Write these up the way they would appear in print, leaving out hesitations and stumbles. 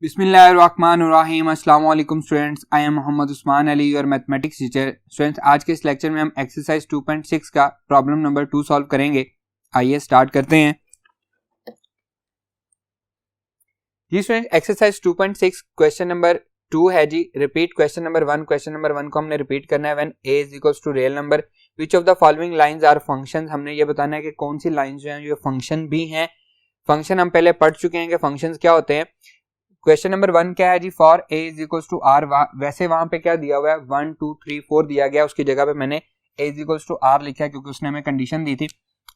बिस्मिल्लाहिर्रहमानिर्रहीम। अस्सलाम वालेकुम students, I am Mohammad Usman Ali, your mathematics teacher. Students, आज के इस लेक्चर में हम एक्सरसाइज 2.6 का प्रॉब्लम नंबर 2 सॉल्व करेंगे। आइए स्टार्ट करते हैं। जी स्टूडेंट, एक्सरसाइज 2.6 क्वेश्चन नंबर 2 है जी। Repeat question number 1। Question number 1 को हमने रिपीट करना है। When a is equals to real number which of the following lines are functions. हमने ये बताना है कि कौन सी लाइंस जो हैं ये फंक्शन भी हैं। फंक्शन हम पहले पढ़ चुके हैं कि फंक्शंस क्या होते हैं। क्वेश्चन नंबर 1 क्या है जी, for a is equals to R. वैसे वहां पे क्या दिया हुआ है, 1 2 3 4 दिया गया, उसकी जगह पे मैंने a is equals to r लिखा है क्योंकि उसने हमें कंडीशन दी थी।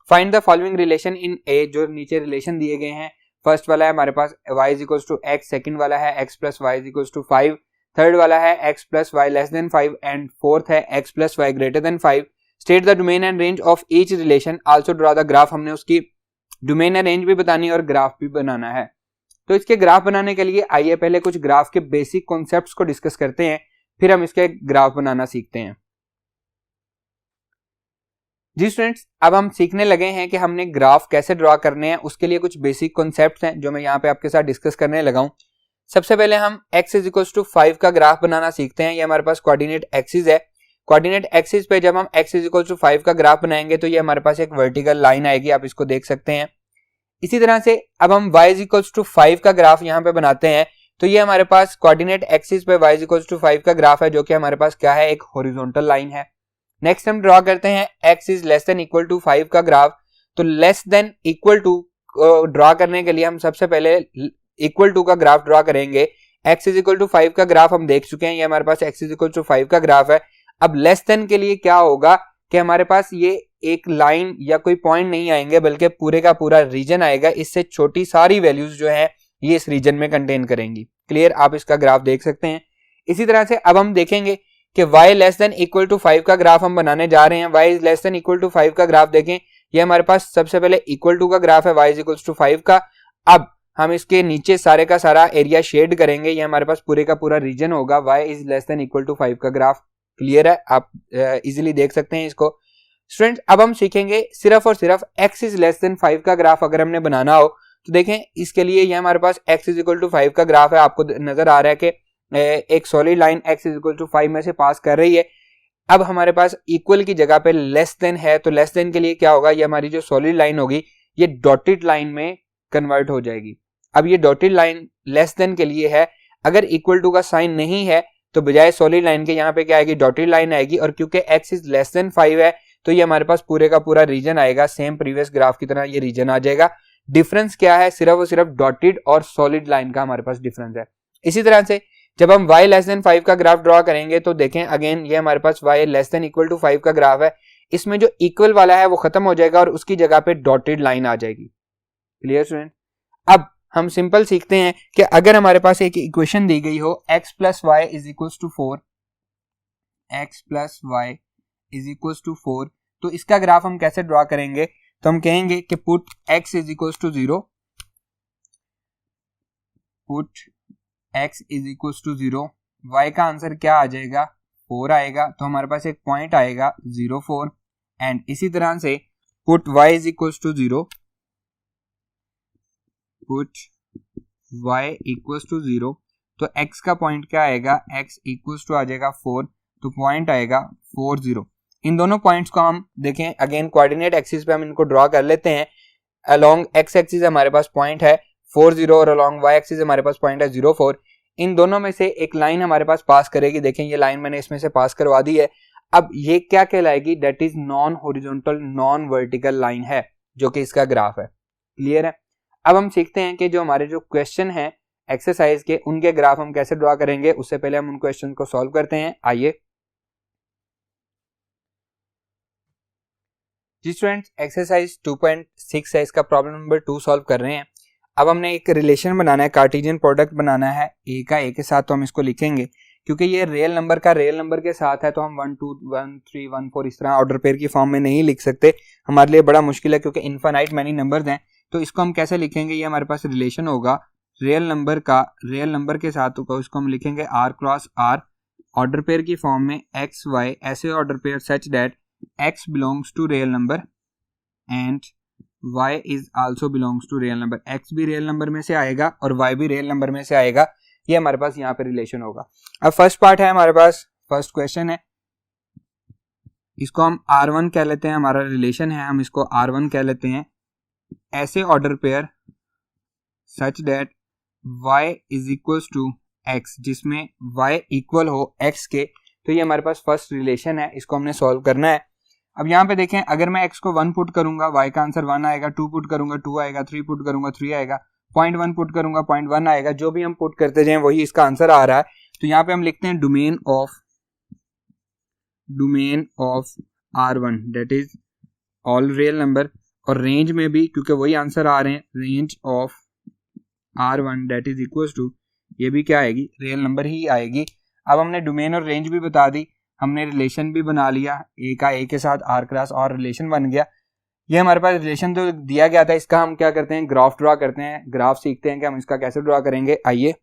Find the following relation in a। जो नीचे रिलेशन दिए गए हैं, फर्स्ट वाला है हमारे पास y is equals to x, second वाला है x plus y is equals to 5, third वाला है x plus y less than 5 and fourth है x plus y greater than 5। State the domain and range of each relation, also draw the graph. हमने उसकी domain and range भी बतानी है और graph भी बनाना है। तो इसके ग्राफ बनाने के लिए आइए पहले कुछ ग्राफ के बेसिक कॉन्सेप्ट्स को डिस्कस करते हैं, फिर हम इसके ग्राफ बनाना सीखते हैं। जी स्टूडेंट्स, अब हम सीखने लगे हैं कि हमने ग्राफ कैसे ड्रॉ करने हैं। उसके लिए कुछ बेसिक कॉन्सेप्ट्स हैं जो मैं यहाँ पे आपके साथ डिस्कस करने लगा हूं। सबसे पहले हम x इज इक्वल टू 5 का ग्राफ बनाना सीखते हैं। ये हमारे पास कोऑर्डिनेट एक्सिस है। कोऑर्डिनेट एक्सिस पे जब हम x इज इक्वल टू 5 का ग्राफ बनाएंगे तो ये हमारे पास एक वर्टिकल लाइन आएगी, आप इसको देख सकते हैं। इसी तरह से अब हम y इज इक्वल टू 5 का ग्राफ यहाँ पे बनाते हैं तो ये हमारे पास कोऑर्डिनेट एक्सिस पे y इज इक्वल टू 5 का ग्राफ है, जो कि हमारे पास क्या है, एक हॉरिजॉन्टल लाइन है। नेक्स्ट हम ड्रॉ करते हैं x is less than equal to 5 का ग्राफ। तो less than equal to draw करने के लिए हम सबसे पहले इक्वल टू का ग्राफ ड्रॉ करेंगे। x इज इक्वल टू 5 का ग्राफ हम देख चुके हैं, ये हमारे पास x इज इक्वल टू 5 का ग्राफ है। अब लेस देन के लिए क्या होगा कि हमारे पास ये एक लाइन या कोई पॉइंट नहीं आएंगे बल्कि पूरे का पूरा रीजन आएगा। इससे छोटी सारी वैल्यूज जो है ये इस रीजन में कंटेन करेंगी। क्लियर, आप इसका ग्राफ देख सकते हैं। इसी तरह से अब हम देखेंगे कि y less than equal to 5 का ग्राफ हम बनाने जा रहे हैं। y is less than equal to 5 का ग्राफ देखें, ये हमारे पास सबसे पहले इक्वल टू का ग्राफ है y इज इक्वल टू 5 का। अब हम इसके नीचे सारे का सारा एरिया शेड करेंगे, ये हमारे पास पूरे का पूरा रीजन होगा। y is less than equal to 5 का ग्राफ। क्लियर है, आप इजीली देख सकते हैं इसको। स्टूडेंट्स, अब हम सीखेंगे सिर्फ और सिर्फ x इज लेस देन 5 का ग्राफ अगर हमने बनाना हो तो देखें इसके लिए ये हमारे पास x इज इक्वल टू 5 का ग्राफ है। आपको नजर आ रहा है कि एक solid line x is equal to 5 में से पास कर रही है। अब हमारे पास इक्वल की जगह पे लेस देन है, तो लेस देन के लिए क्या होगा, ये हमारी जो सॉलिड लाइन होगी ये डॉटेड लाइन में कन्वर्ट हो जाएगी। अब ये डॉटेड लाइन लेस देन के लिए है। अगर इक्वल टू का साइन नहीं है तो बजाय सॉलिड लाइन के यहाँ पे क्या आएगी, डॉटेड लाइन आएगी। और क्योंकि x इज लेस देन 5 है तो ये हमारे पास पूरे का पूरा रीजन आएगा, सेम प्रीवियस ग्राफ की तरह ये रीजन आ जाएगा। डिफरेंस क्या है, सिर्फ और सिर्फ डॉटेड और सॉलिड लाइन का हमारे पास डिफरेंस है। इसी तरह से जब हम y लेस देन 5 का ग्राफ ड्रॉ करेंगे तो देखें अगेन ये हमारे पास y less than equal to 5 का ग्राफ है। इसमें जो इक्वल वाला है वो खत्म हो जाएगा और उसकी जगह पे डॉटेड लाइन आ जाएगी। क्लियर स्टूडेंट, अब हम सिंपल सीखते हैं कि अगर हमारे पास एक इक्वेशन दी गई हो x plus y is equal to 4, x plus y is equal to 4, तो इसका ग्राफ हम कैसे ड्रॉ करेंगे। तो हम कहेंगे कि put x is equal to 0, put x is equal to 0, y का आंसर क्या आ जाएगा, 4 आएगा। तो हमारे पास एक पॉइंट आएगा 0 4। एंड इसी तरह से put y is equal to 0, put y equal to 0, तो x का पॉइंट क्या आएगा, x इक्वल टू आ जाएगा 4, तो पॉइंट आएगा 4 0। इन दोनों पॉइंट्स को हम देखें अगेन कोऑर्डिनेट एक्सिस पे हम इनको ड्रॉ कर लेते हैं। अलोंग x एक्सिस हमारे पास पॉइंट है 4 0 और अलोंग y एक्सिस हमारे पास पॉइंट है 0 4। इन दोनों में से एक लाइन हमारे पास पास करेगी। देखें ये लाइन मैंने इसमें से पास करवा दी है। अब ये क्या कहलाएगी, that is non horizontal non vertical line है, जो कि इसका ग्राफ है। क्लियर है, अब हम सीखते हैं कि जो हमारे जो क्वेश्चन है एक्सरसाइज के उनके ग्राफ हम कैसे ड्रॉ करेंगे। उससे पहले हम उन क्वेश्चन को सॉल्व करते हैं। आइए जी स्टूडेंट्स, एक्सरसाइज 2.6 है, इसका प्रॉब्लम नंबर 2 सॉल्व कर रहे हैं। अब हमने एक रिलेशन बनाना है, कार्टेशियन प्रोडक्ट बनाना है a का a के साथ। तो हम इसको लिखेंगे क्योंकि ये रियल नंबर का रियल नंबर के साथ है तो हम 1 2 1 3 1 4 इस तरह ऑर्डर पेयर की फॉर्म में नहीं लिख सकते, हमारे लिए बड़ा मुश्किल है क्योंकि इनफाइनाइट मैनी नंबर्स हैं। तो इसको हम कैसे लिखेंगे, ये हमारे पास रिलेशन होगा रियल नंबर का रियल नंबर के साथ होगा, उसको हम लिखेंगे r cross r, order pair की फॉर्म में x y, ऐसे order pair such that x belongs to real number and y is also belongs to real number. x भी रियल नंबर में से आएगा और y भी रियल नंबर में से आएगा। ये हमारे पास यहाँ पे रिलेशन होगा। अब फर्स्ट पार्ट है हमारे पास, फर्स्ट क्वेश्चन है, इसको हम R1 कह लेते हैं, हमारा रिलेशन है, हम इसको R1 कह लेते हैं। ऐसे order pair such that y is equals to x, जिसमें y इक्वल हो x के, तो ये हमारे पास फर्स्ट रिलेशन है, इसको हमने सॉल्व करना है। अब यहाँ पे देखें, अगर मैं x को 1 पुट करूंगा y का आंसर 1 आएगा, 2 पुट करूंगा 2 आएगा, 3 पुट करूंगा 3 आएगा, 0.1 पुट करूंगा 0.1 आएगा, जो भी हम पुट करते जाएं वही इसका आंसर आ रहा है। तो यहाँ पे हम लिखते हैं domain of R1 that is all real number, और रेंज में भी क्योंकि वही आंसर आ रहे हैं, range of R1 that is equal to, ये भी क्या आएगी, रियल नंबर ही आएगी। अब हमने डोमेन और रेंज भी बता दी, हमने रिलेशन भी बना लिया, ए का ए के साथ आर क्रॉस और रिलेशन बन गया। ये हमारे पास रिलेशन तो दिया गया था, इसका हम क्या करते हैं, ग्राफ ड्रॉ करते हैं। ग्राफ सीखते हैं कि हम इसका कैसे ड्रॉ करेंगे। आइए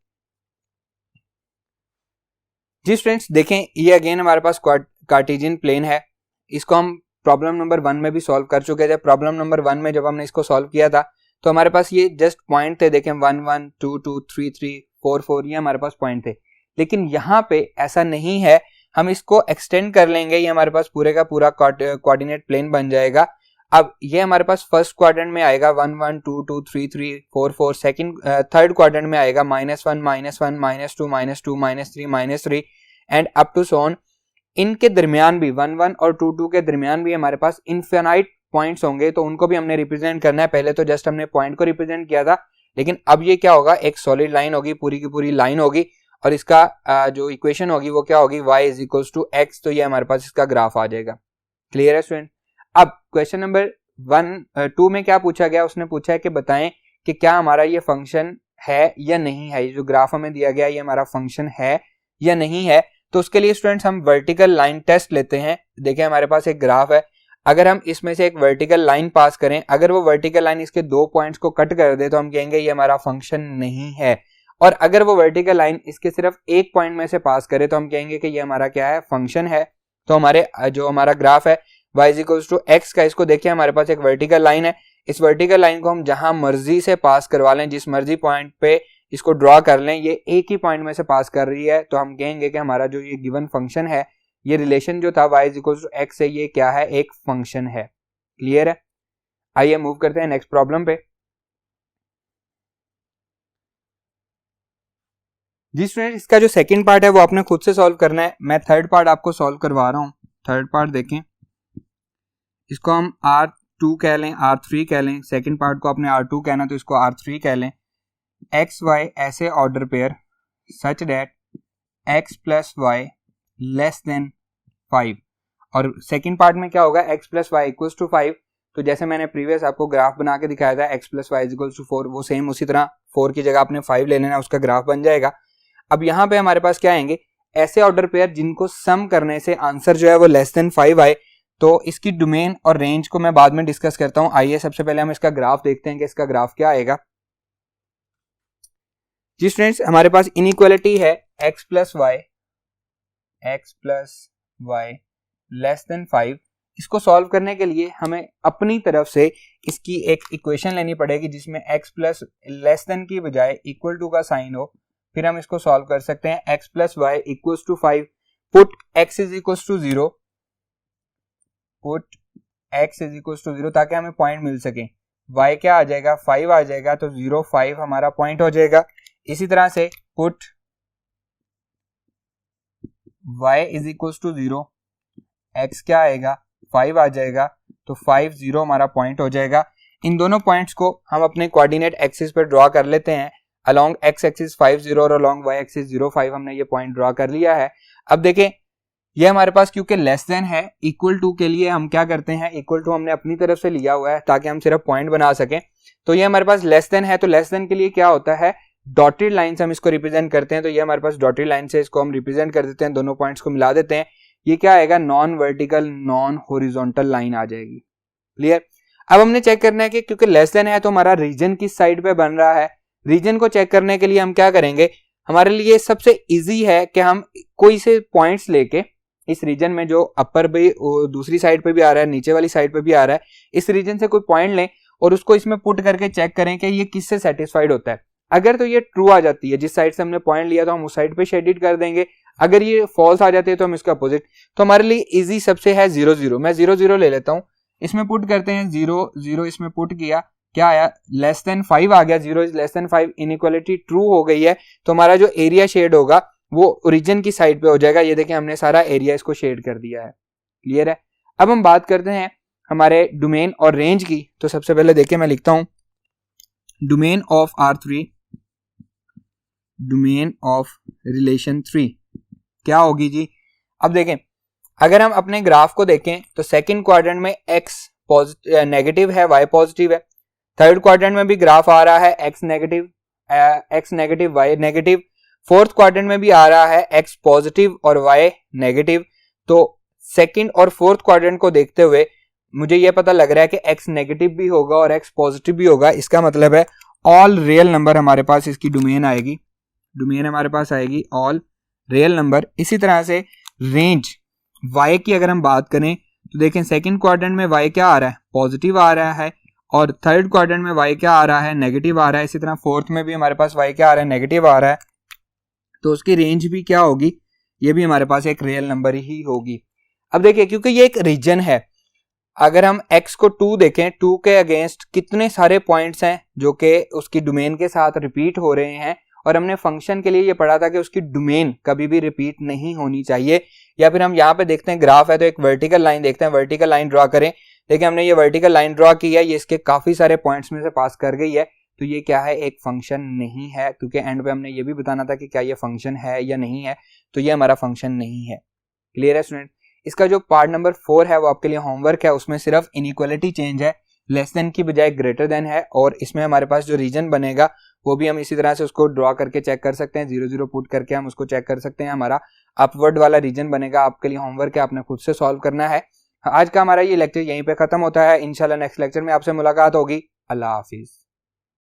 जी स्टूडेंट्स, देखें ये अगेन हमारे पास कार्टेशियन प्लेन है, इसको हम प्रॉब्लम नंबर 1 में भी सॉल्व कर चुके थे। प्रॉब्लम नंबर 1 में जब हमने इसको सॉल्व किया था तो हमारे पास ये जस्ट पॉइंट थे, देखें 1 1 2 2 3 3 4 4, ये हमारे पास पॉइंट थे। लेकिन यहाँ पे ऐसा नहीं है, हम इसको एक्सटेंड कर लेंगे, ये हमारे पास पूरे का पूरा कोऑर्डिनेट प्लेन बन जाएगा। अब ये हमारे पास फर्स्ट क्वाड्रेंट में आएगा 1 1 2 2 3 3 4 4, सेकंड थर्ड क्वाड्रेंट में आएगा -1 -1 -2 -2 -3 -3 and up to so on. इनके दरमियान भी 1 1 और 2 2 के दरमियान भी हमारे पास इनफिनाइट पॉइंट्स होंगे, तो उनको भी हमने रिप्रेजेंट करना है। पहले तो जस्ट हमने पॉइंट को रिप्रेजेंट किया था, लेकिन अब ये क्या होगा, एक सॉलिड लाइन होगी, पूरी की पूरी लाइन होगी, और इसका जो इक्वेशन होगी वो क्या होगी, y is equals to x। तो ये हमारे पास इसका ग्राफ आ जाएगा। क्लियर है स्टूडेंट। अब क्वेश्चन नंबर 2 में क्या पूछा गया, उसने पूछा है कि बताएं कि क्या हमारा ये फंक्शन है या नहीं है, ये जो ग्राफ हमें दिया गया ये हमारा फंक्शन है या नहीं है। तो उसके लिए स्टूडेंट्स हम वर्टिकल लाइन टेस्ट लेते हैं। देखिए हमारे पास एक ग्राफ है, अगर हम इसमें से एक वर्टिकल लाइन पास करें, अगर वो वर्टिकल लाइन इसके 2 पॉइंट्स को कट कर दे तो हम कहेंगे ये हमारा फंक्शन नहीं है, और अगर वो वर्टिकल लाइन इसके सिर्फ एक पॉइंट में से पास करे तो हम कहेंगे कि ये हमारा क्या है, फंक्शन है। तो हमारे जो हमारा ग्राफ है y is equals to x का, इसको देखिए हमारे पास एक वर्टिकल लाइन है, इस वर्टिकल लाइन को हम जहां मर्जी से पास करवा लें, जिस मर्जी पॉइंट पे इसको ड्रॉ कर लें, ये एक ही पॉइंट में से पास कर रही है, तो हम कहेंगे कि हमारा जो ये गिवन फंक्शन है, ये रिलेशन जो था y is equals to x से, ये क्या है, एक फंक्शन है। क्लियर है। आइए मूव करते हैं नेक्स्ट प्रॉब्लम पे। जी स्टूडेंट, इसका जो सेकंड पार्ट है वो आपने खुद से सॉल्व करना है, मैं थर्ड पार्ट आपको सॉल्व करवा रहा हूँ। थर्ड पार्ट देखें, इसको हम R2 कह लें, R3 कह लें, सेकंड पार्ट को आपने R2 कहना तो इसको R3 कह लें। एक्स वाई ऐसे order pair such that x plus y less than 5, और सेकंड पार्ट में क्या होगा, x plus y equals to 5। तो जैसे मैंने प्रीवियस आपको ग्राफ बना के दिखाया था x plus y equals to 4, वो सेम उसी तरह 4 की जगह आपने 5 ले लेना, उसका ग्राफ बन जाएगा। अब यहाँ पे हमारे पास क्या आएंगे, ऐसे ऑर्डर पेयर जिनको सम करने से आंसर जो है वो लेस देन 5 आए। तो इसकी डोमेन और रेंज को मैं बाद में डिस्कस करता हूँ। आइए सबसे पहले हम इसका ग्राफ देखते हैं कि इसका ग्राफ क्या आएगा। जी स्टूडेंट्स, हमारे पास इनइक्वालिटी है x plus y less than 5। इसको सॉल्व करने के लिए हमें अपनी तरफ से इसकी एक इक्वेशन लेनी पड़ेगी जिसमें x प्लस लेस देन की बजाय इक्वल टू का साइन हो, फिर हम इसको सॉल्व कर सकते हैं। x plus y equals to 5, put x is equals to 0, put x is equals to 0 ताकि हमें पॉइंट मिल सके। y क्या आ जाएगा, 5 आ जाएगा, तो 0 5 हमारा पॉइंट हो जाएगा। इसी तरह से put y is equals to 0, x क्या आएगा, 5 आ जाएगा, तो 5 0 हमारा पॉइंट हो जाएगा। इन दोनों पॉइंट्स को हम अपने कोऑर्डिनेट एक्सिस पर ड्रॉ कर लेते हैं। अलोंग x एक्सिस 5 0 और अलोंग y एक्सिस 0 5 हमने ये पॉइंट ड्रॉ कर लिया है। अब देखें ये हमारे पास क्योंकि लेस देन है, इक्वल टू के लिए हम क्या करते हैं, इक्वल टू हमने अपनी तरफ से लिया हुआ है ताकि हम सिर्फ पॉइंट बना सकें। तो ये हमारे पास लेस देन है, तो लेस देन के लिए क्या होता है, डॉटेड लाइन से हम इसको रिप्रेजेंट करते हैं। तो ये हमारे पास डॉटेड लाइन से इसको हम रिप्रेजेंट कर देते हैं, दोनों पॉइंट्स को मिला देते हैं। ये क्या आएगा, non vertical non horizontal line आ जाएगी। क्लियर। अब हमने चेक करना है कि क्योंकि लेस देन है तो हमारा रीजन किस साइड पे बन रहा है। रीजन को चेक करने के लिए हम क्या करेंगे, हमारे लिए सबसे इजी है कि हम कोई से पॉइंट्स लेके इस रीजन में जो अपर पे दूसरी साइड पे भी आ रहा है, नीचे वाली साइड पे भी आ रहा है, इस रीजन से कोई पॉइंट लें और उसको इसमें पुट करके चेक करें कि ये किससे सेटिस्फाइड होता है। अगर तो ये ट्रू आ जाती है, जिस साइड से हमने पॉइंट लिया तो हम उस साइड पे शेडिड कर देंगे, अगर ये फॉल्स आ जाती है तो हम इसका अपोजिट। तो हमारे लिए इजी सबसे है 0 0, मैं 0 0 ले लेता हूँ, इसमें पुट करते हैं 0 0, इसमें पुट किया, क्या आया, लेस देन 5 आ गया, 0 is less than 5, inequality true हो गई है। तो हमारा जो एरिया शेड होगा वो ओरिजिन की साइड पे हो जाएगा। ये देखिए हमने सारा एरिया इसको शेड कर दिया है, क्लियर है। अब हम बात करते हैं हमारे डोमेन और रेंज की। तो सबसे पहले देखिए मैं लिखता हूं domain of R3, domain of relation 3 क्या होगी जी। अब देखें अगर हम अपने ग्राफ को देखें तो सेकंड क्वाड्रेंट में x नेगेटिव है, y पॉजिटिव है। थर्ड क्वाड्रेंट में भी ग्राफ आ रहा है x negative y negative. Fourth quadrant में भी आ रहा है x पॉजिटिव और y नेगेटिव। तो सेकंड और फोर्थ क्वाड्रेंट को देखते हुए मुझे यह पता लग रहा है कि x नेगेटिव भी होगा और x पॉजिटिव भी होगा। इसका मतलब है ऑल रियल नंबर हमारे पास इसकी डोमेन आएगी, डोमेन हमारे पास आएगी ऑल रियल नंबर। इसी तरह से रेंज y की अगर हम बात करें तो देखें सेकंड क्वाड्रेंट में y क्या आ रहा है, पॉजिटिव आ रहा है, और थर्ड क्वाड्रेंट में y क्या आ रहा है, नेगेटिव आ रहा है। इसी तरह फोर्थ में भी हमारे पास y क्या आ रहा है, नेगेटिव आ रहा है। तो उसकी रेंज भी क्या होगी, ये भी हमारे पास एक रियल नंबर ही होगी। अब देखिए क्योंकि ये एक रीजन है, अगर हम x को 2 देखें, 2 के अगेंस्ट कितने सारे पॉइंट्स हैं जो कि उसकी डोमेन के साथ रिपीट हो रहे हैं, और हमने फंक्शन के लिए ये पढ़ा था कि उसकी डोमेन कभी भी रिपीट नहीं होनी चाहिए। या फिर हम यहाँ पे देखते हैं ग्राफ है तो एक वर्टिकल लाइन देखते हैं, वर्टिकल लाइन ड्रॉ करें। देखिए हमने ये वर्टिकल लाइन ड्रॉ की है, ये इसके काफी सारे पॉइंट्स में से पास कर गई है। तो ये क्या है, एक फंक्शन नहीं है, क्योंकि एंड पे हमने ये भी बताना था कि क्या ये फंक्शन है या नहीं है। तो ये हमारा फंक्शन नहीं है, क्लियर है स्टूडेंट। इसका जो पार्ट नंबर 4 है वो आपके लिए होमवर्क है, उसमें सिर्फ इनइक्वालिटी चेंज है, लेस देन की बजाय ग्रेटर देन है, और इसमें हमारे पास जो रीजन बनेगा वो भी हम इसी तरह से उसको ड्रॉ करके चेक कर सकते हैं, 0 0 पुट करके हम उसको चेक कर सकते हैं। हमारा अपवर्ड वाला रीजन बनेगा, आपके लिए होमवर्क है, आपने खुद से सॉल्व करना है। आज का हमारा ये लेक्चर यहीं पे खत्म होता है। इंशाल्लाह नेक्स्ट लेक्चर में आपसे मुलाकात होगी। अल्लाह हाफिज।